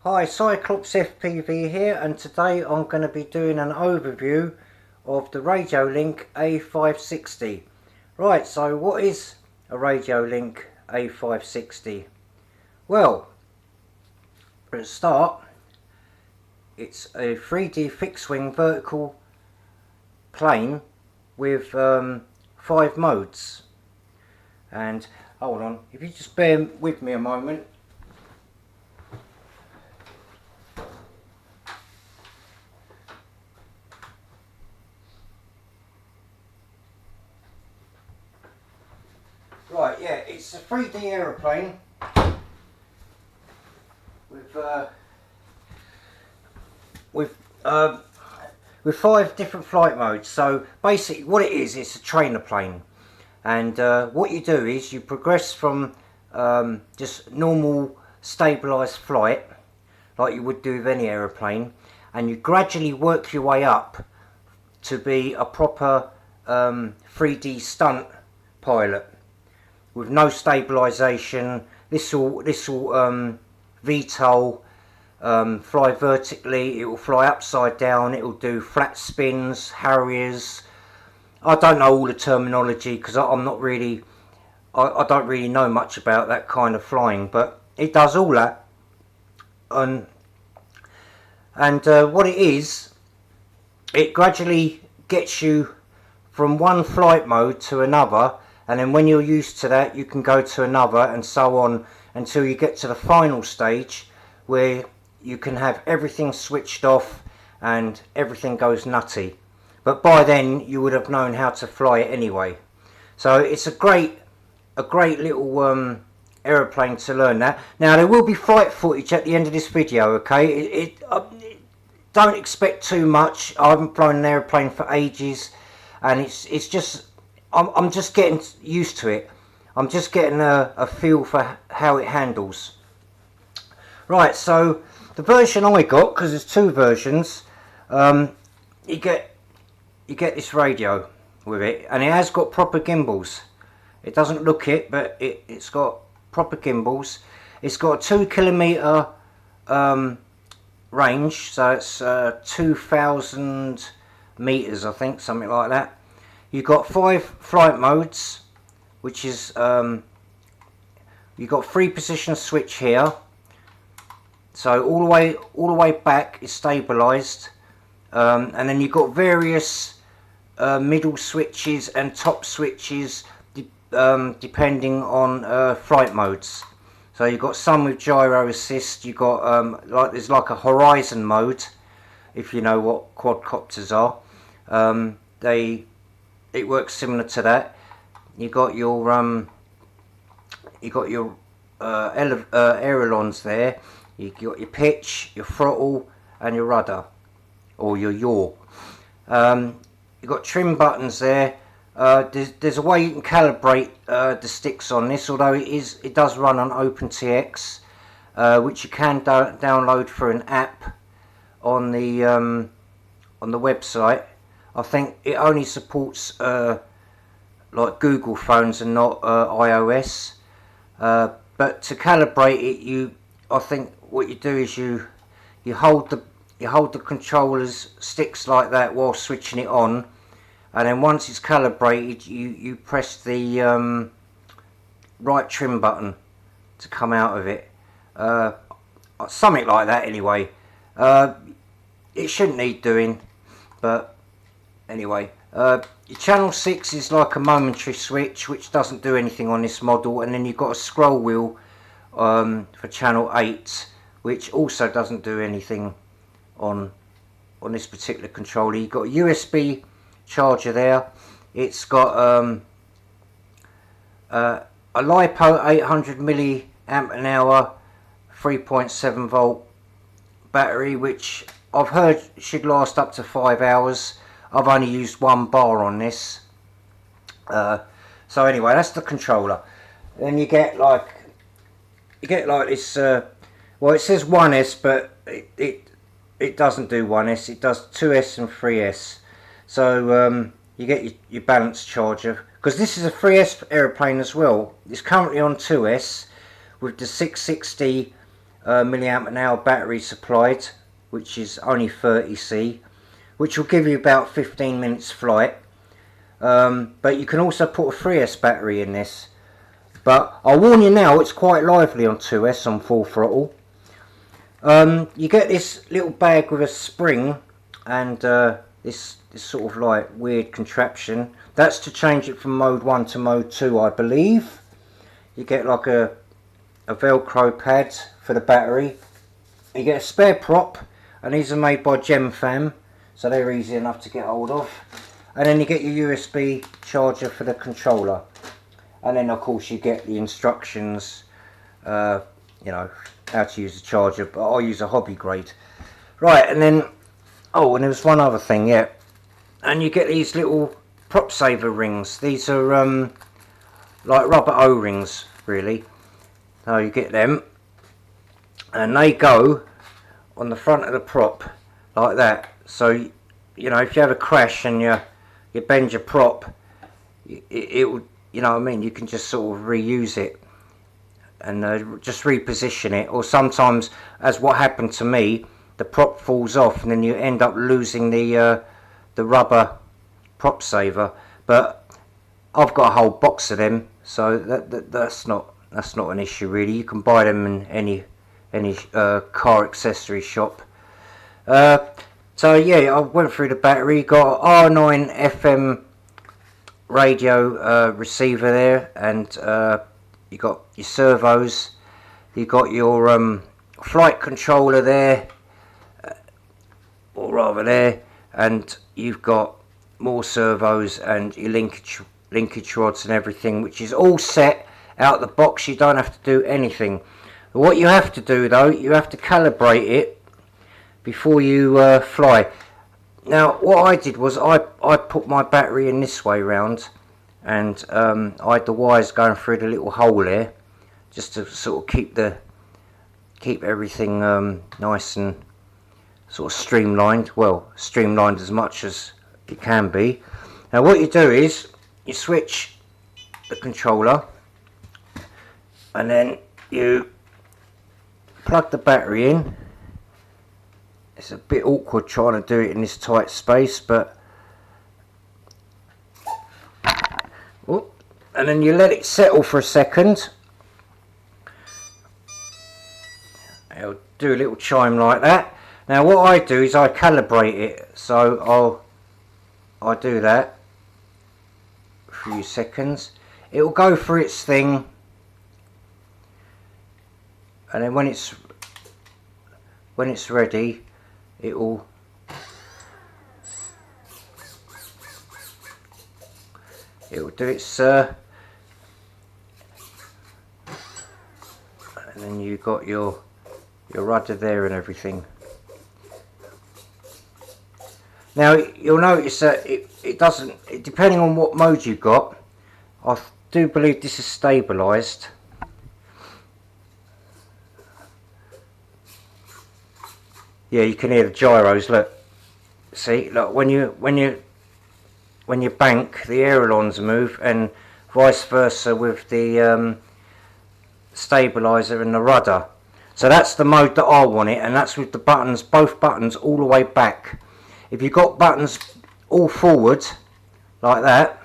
Hi, Cyclops FPV here, and today I'm going to be doing an overview of the Radiolink A560. Right, so what is a Radiolink A560? Well, for a start, it's a 3D fixed wing vertical plane with 5 modes. And hold on, if you just bear with me a moment. Right, yeah, it's a 3D aeroplane with 5 different flight modes. So basically, what it is, it's a trainer plane, and what you do is you progress from just normal stabilised flight, like you would do with any aeroplane, and you gradually work your way up to be a proper 3D stunt pilot with no stabilisation. This will VTOL, fly vertically, it will fly upside down, it will do flat spins, harriers. I don't know all the terminology because I'm not really, I don't really know much about that kind of flying, but it does all that. And what it is, it gradually gets you from one flight mode to another, and then when you're used to that you can go to another, and so on until you get to the final stage where you can have everything switched off and everything goes nutty. But by then you would have known how to fly it anyway. So it's a great little aeroplane to learn that. Now there will be flight footage at the end of this video, okay? Don't expect too much. I haven't flown an aeroplane for ages, and it's just I'm just getting used to it. I'm just getting a feel for how it handles. Right, so the version I got, because there's 2 versions, you get this radio with it, and it has got proper gimbals. It doesn't look it, but it's got proper gimbals. It's got a 2 kilometer range, so it's 2,000 meters, I think, something like that. You've got 5 flight modes, which is you've got 3 position switch here, so all the way back is stabilized, and then you've got various middle switches and top switches depending on flight modes. So you've got some with gyro assist. You've got there's like a horizon mode, if you know what quadcopters are. It works similar to that. You got your ailerons there. You got your pitch, your throttle, and your rudder, or your yaw. You've got trim buttons there. There's a way you can calibrate the sticks on this, although it does run on OpenTX, which you can download for an app on the website. I think it only supports like Google phones and not iOS. But to calibrate it, I think what you do is you hold the controller's sticks like that while switching it on, and then once it's calibrated, you press the right trim button to come out of it. Something like that anyway. It shouldn't need doing, but anyway, your channel 6 is like a momentary switch, which doesn't do anything on this model, and then you've got a scroll wheel for channel 8, which also doesn't do anything on this particular controller. You've got a USB charger there. It's got a LiPo 800 milliamp an hour 3.7 volt battery, which I've heard should last up to 5 hours. I've only used 1 bar on this. So anyway, that's the controller. Then you get like this. Well, it says 1S, but it doesn't do 1S. It does 2S and 3S. So you get your balance charger, because this is a 3S aeroplane as well. It's currently on 2S with the 660 milliamp an hour battery supplied, which is only 30C, which will give you about 15 minutes flight. But you can also put a 3S battery in this. But I'll warn you now, it's quite lively on 2S on full throttle. You get this little bag with a spring and this sort of like weird contraption. That's to change it from mode 1 to mode 2, I believe. You get like a Velcro pad for the battery. You get a spare prop, and these are made by GemFam, so they're easy enough to get hold of. And then you get your USB charger for the controller. And then of course you get the instructions, you know, how to use the charger, but I'll use a hobby grade. Right, and then, oh, and there was one other thing, yeah. And you get these little prop saver rings. These are like rubber O-rings, really. So you get them, and they go on the front of the prop like that. So you know, if you have a crash and you bend your prop, it will, you know what I mean, you can just sort of reuse it and just reposition it. Or sometimes, as what happened to me, the prop falls off and then you end up losing the rubber prop saver. But I've got a whole box of them, so that's not an issue really. You can buy them in any car accessory shop. So yeah, I went through the battery. Got an R9 FM radio receiver there, and you got your servos. You got your flight controller there, or rather there, and you've got more servos and your linkage rods and everything, which is all set out the box. You don't have to do anything. What you have to do though, you have to calibrate it before you fly. Now what I did was I put my battery in this way round, and I had the wires going through the little hole there, just to sort of keep everything nice and sort of streamlined. Well, streamlined as much as it can be. Now what you do is you switch the controller, and then you plug the battery in. It's a bit awkward trying to do it in this tight space, but and then you let it settle for a second. It'll do a little chime like that. Now what I do is I calibrate it, so I'll do that for a few seconds. It will go through its thing, and then when it's ready, it will do its and then you got your rudder there and everything. Now you'll notice that it doesn't, depending on what mode you got, I do believe this is stabilised. Yeah, you can hear the gyros. Look, see, look, when you bank, the ailerons move, and vice versa with the stabilizer and the rudder. So that's the mode that I want it, and that's with the buttons, both buttons all the way back. If you've got buttons all forward like that,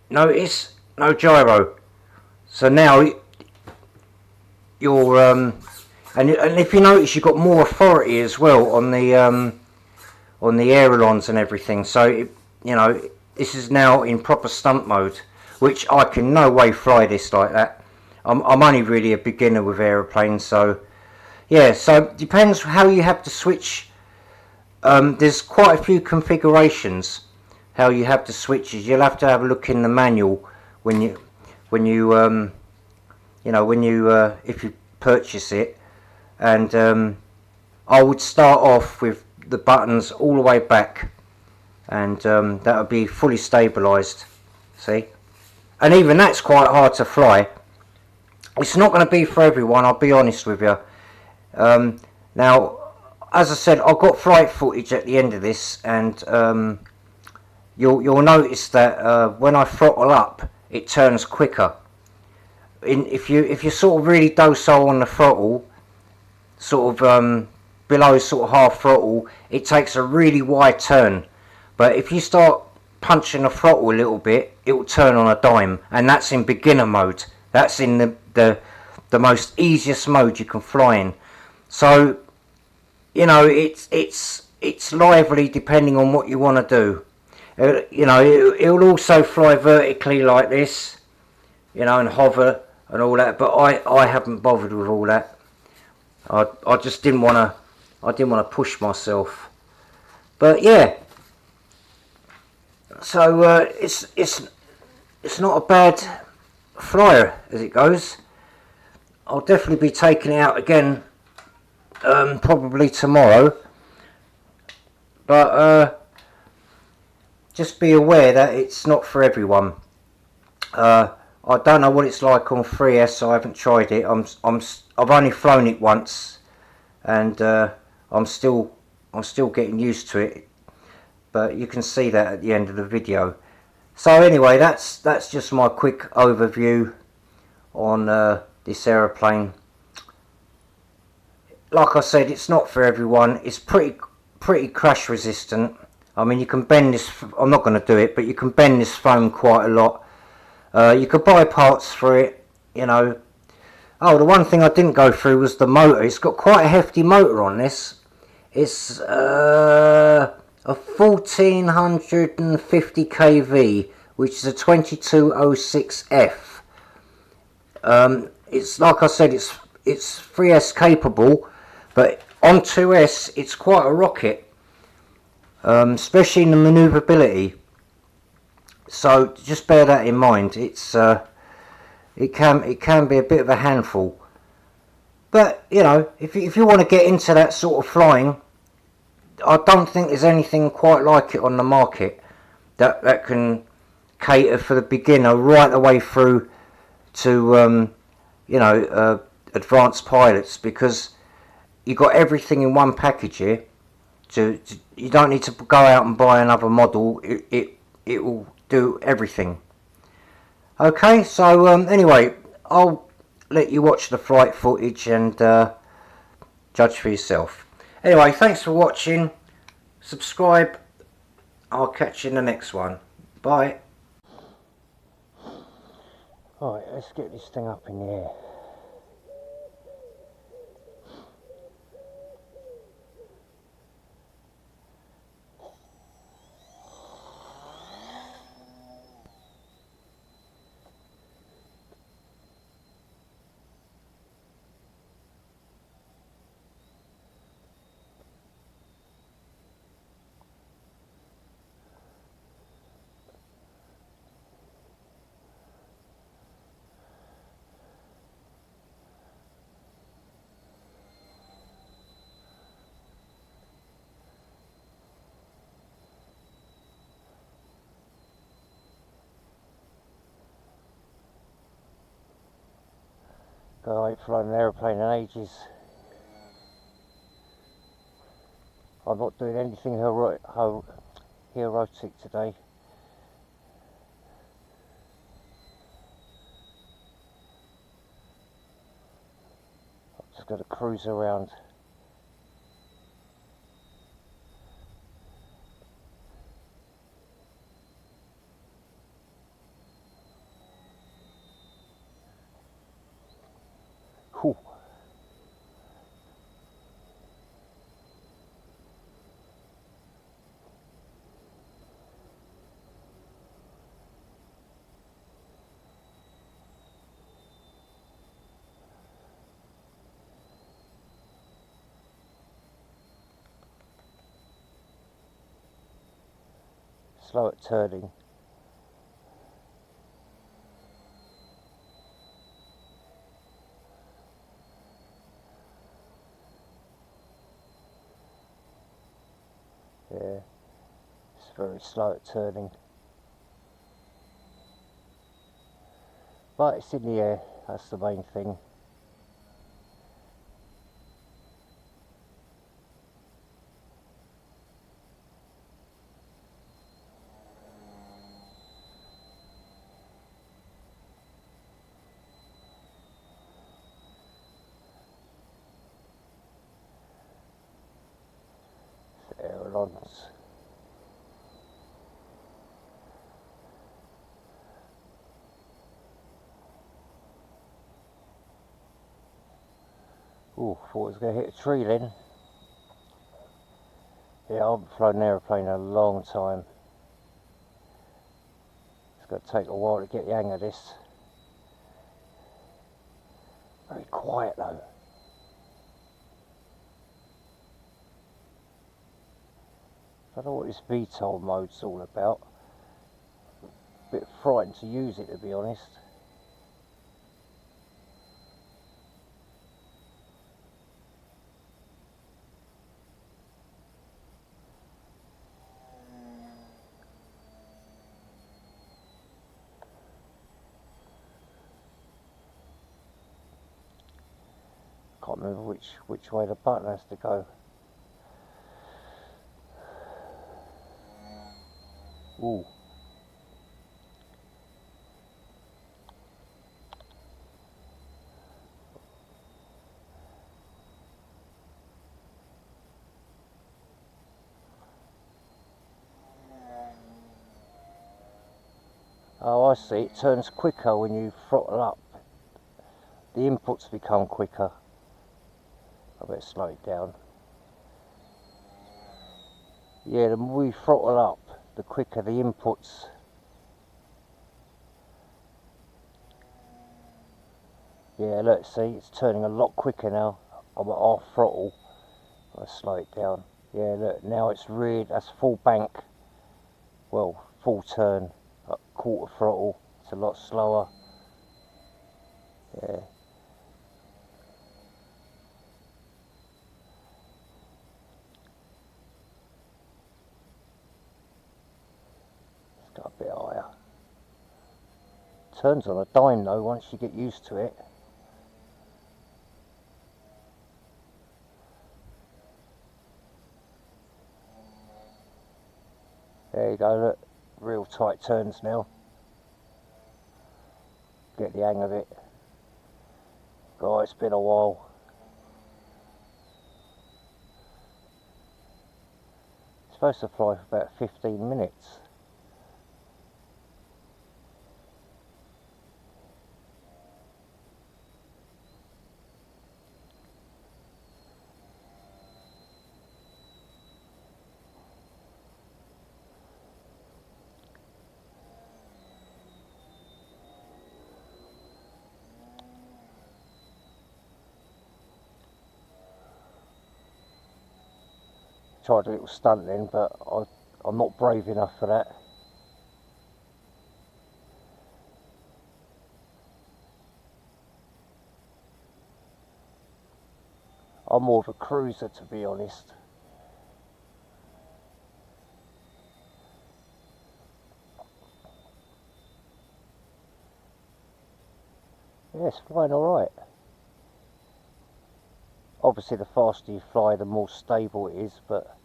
notice no gyro. So now you're and if you notice, you've got more authority as well on the ailerons and everything. So you know, this is now in proper stunt mode, which I can no way fly this like that. I'm only really a beginner with aeroplanes, so yeah. So depends how you have to switch. There's quite a few configurations how you have to switch. You'll have to have a look in the manual when you if you purchase it. And I would start off with the buttons all the way back, and that would be fully stabilised. See, and even that's quite hard to fly. It's not going to be for everyone, I'll be honest with you. Now, as I said, I've got flight footage at the end of this, and you'll notice that when I throttle up, it turns quicker. If you're sort of really docile on the throttle, sort of below sort of half throttle, it takes a really wide turn. But if you start punching the throttle a little bit, it will turn on a dime, and that's in beginner mode. That's in the most easiest mode you can fly in. So, you know, it's lively depending on what you want to do. You know, it'll also fly vertically like this, you know, and hover and all that. But I haven't bothered with all that. I just didn't want to. I didn't want to push myself. But yeah. So it's not a bad flyer as it goes. I'll definitely be taking it out again, probably tomorrow. But just be aware that it's not for everyone. I don't know what it's like on 3S. I haven't tried it. I've only flown it once, and I'm still getting used to it. But you can see that at the end of the video. So anyway, that's just my quick overview on this aeroplane. Like I said, it's not for everyone. It's pretty crash resistant. I mean, you can bend this. I'm not going to do it, but you can bend this foam quite a lot. You could buy parts for it, you know. Oh, the one thing I didn't go through was the motor. It's got quite a hefty motor on this. It's a 1450 kV, which is a 2206F. It's like I said, it's 3S capable, but on 2S it's quite a rocket, especially in the manoeuvrability. So just bear that in mind. It's it can be a bit of a handful, but you know, if you want to get into that sort of flying, I don't think there's anything quite like it on the market that can cater for the beginner right the way through to you know, advanced pilots, because you got everything in one package here. You don't need to go out and buy another model. It will do everything. Okay, so anyway, I'll let you watch the flight footage and judge for yourself. Anyway, thanks for watching. Subscribe. I'll catch you in the next one. Bye. Alright, let's get this thing up in the air. I ain't flown an aeroplane in ages. I'm not doing anything heroic today. I'm just going to cruise around. Whew. Slow at turning. Yeah, it's very slow at turning. But it's in the air, that's the main thing. ailerons. Oh, thought it was going to hit a tree then. Yeah, I haven't flown an aeroplane in a long time. It's going to take a while to get the hang of this. Very quiet though. I don't know what this VTOL mode's all about. A bit frightened to use it, to be honest. Can't remember which way the button has to go. Ooh. Oh, I see. It turns quicker when you throttle up. The inputs become quicker. I better slow it down. Yeah, the more we throttle up, the quicker the inputs. Yeah, look, see, it's turning a lot quicker now. I'm at half throttle. I'll slow it down. Yeah, look, now it's really, that's full bank. Well, full turn, at quarter throttle. It's a lot slower. Yeah. It's got a bit higher. Turns on a dime though, once you get used to it. There you go, look, real tight turns now. Get the hang of it. God, it's been a while. It's supposed to fly for about 15 minutes. Tried a little stunt then, but I'm not brave enough for that. I'm more of a cruiser, to be honest. Yeah, it's flying alright. Obviously the faster you fly, the more stable it is, but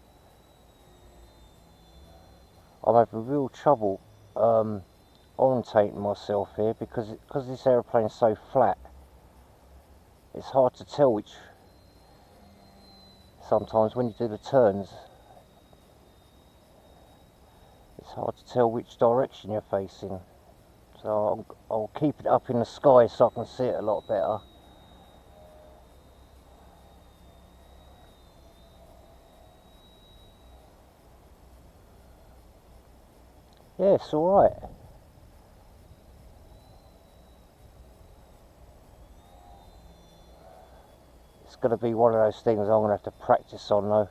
I'm having real trouble orientating myself here because this aeroplane's so flat. It's hard to tell which, sometimes when you do the turns, it's hard to tell which direction you're facing. So I'll keep it up in the sky so I can see it a lot better. Yeah, it's alright. It's going to be one of those things I'm going to have to practice on though.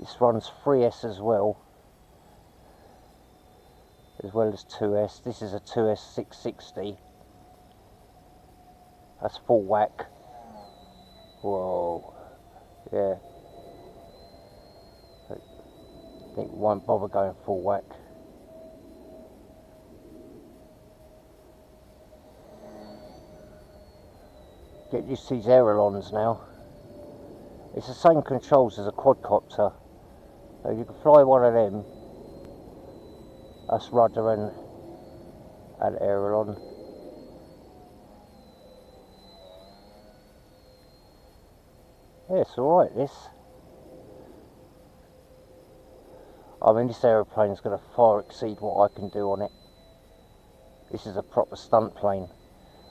This runs 3S as well as 2S. This is a 2S660. That's full whack. Whoa. Yeah. I think we won't bother going full whack. Get used to these ailerons now. It's the same controls as a quadcopter. So you can fly one of them. That's rudder and aileron. Yeah, it's alright, this. I mean, this aeroplane is going to far exceed what I can do on it. This is a proper stunt plane.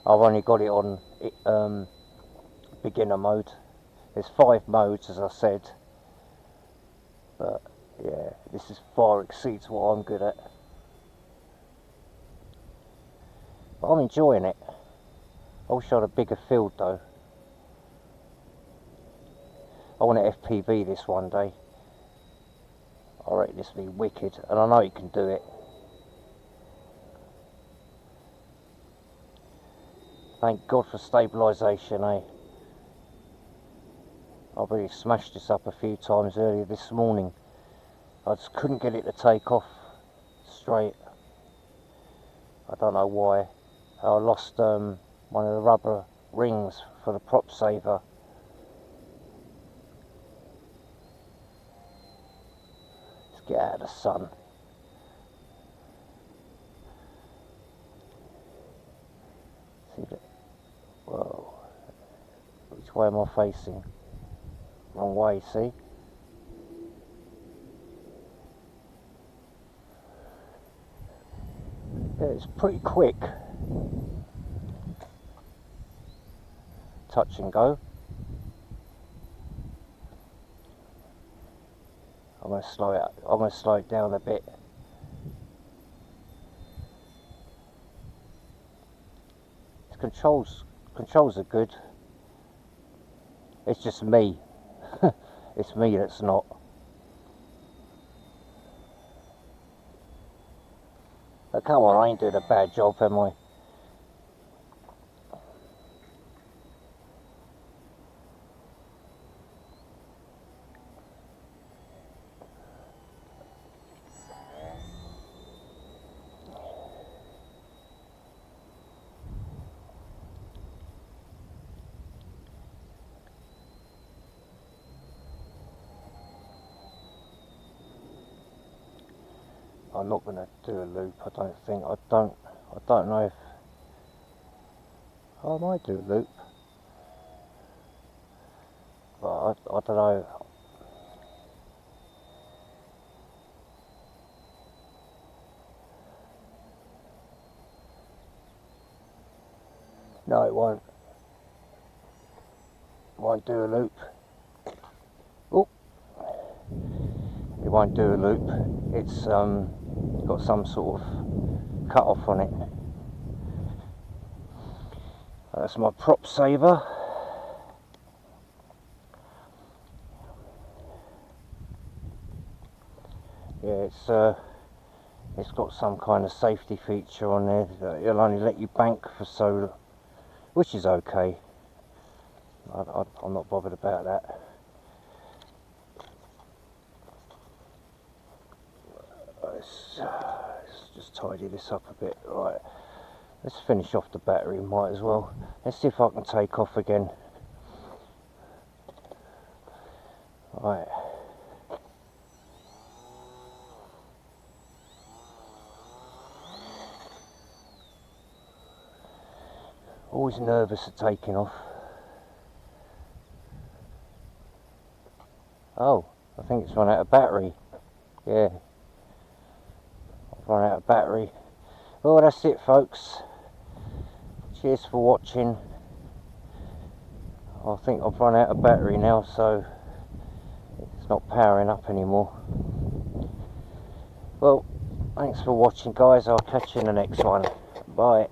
I've only got it on beginner mode. There's 5 modes, as I said. But yeah, this is far exceeds what I'm good at. But I'm enjoying it. I wish I had a bigger field though. I want to FPV this one day. I reckon this will be wicked, and I know you can do it. Thank God for stabilisation, eh? I've really smashed this up a few times earlier this morning. I just couldn't get it to take off straight. I don't know why. I lost one of the rubber rings for the prop saver. Let's get out of the sun. See that? Whoa. Which way am I facing? Wrong way, see? Yeah, it's pretty quick. Touch and go. I'm going to slow it down a bit. Its controls are good. It's just me. It's me that's not. But come on, I ain't doing a bad job, am I? I'm not going to do a loop, I don't think. I don't know if I might do a loop, but I don't know. No, it won't. It won't do a loop. Oh, it won't do a loop. It's got some sort of cut off on it. That's my prop saver. Yeah, it's got some kind of safety feature on there that it'll only let you bank for so, which is okay. I'm not bothered about that. Let's just tidy this up a bit. Right, let's finish off the battery, might as well. Let's see if I can take off again. Right. Always nervous of taking off. Oh, I think it's run out of battery. Yeah, I've run out of battery. Well, that's it, folks. Cheers for watching. I think I've run out of battery now, so it's not powering up anymore. Well, thanks for watching, guys. I'll catch you in the next one. Bye.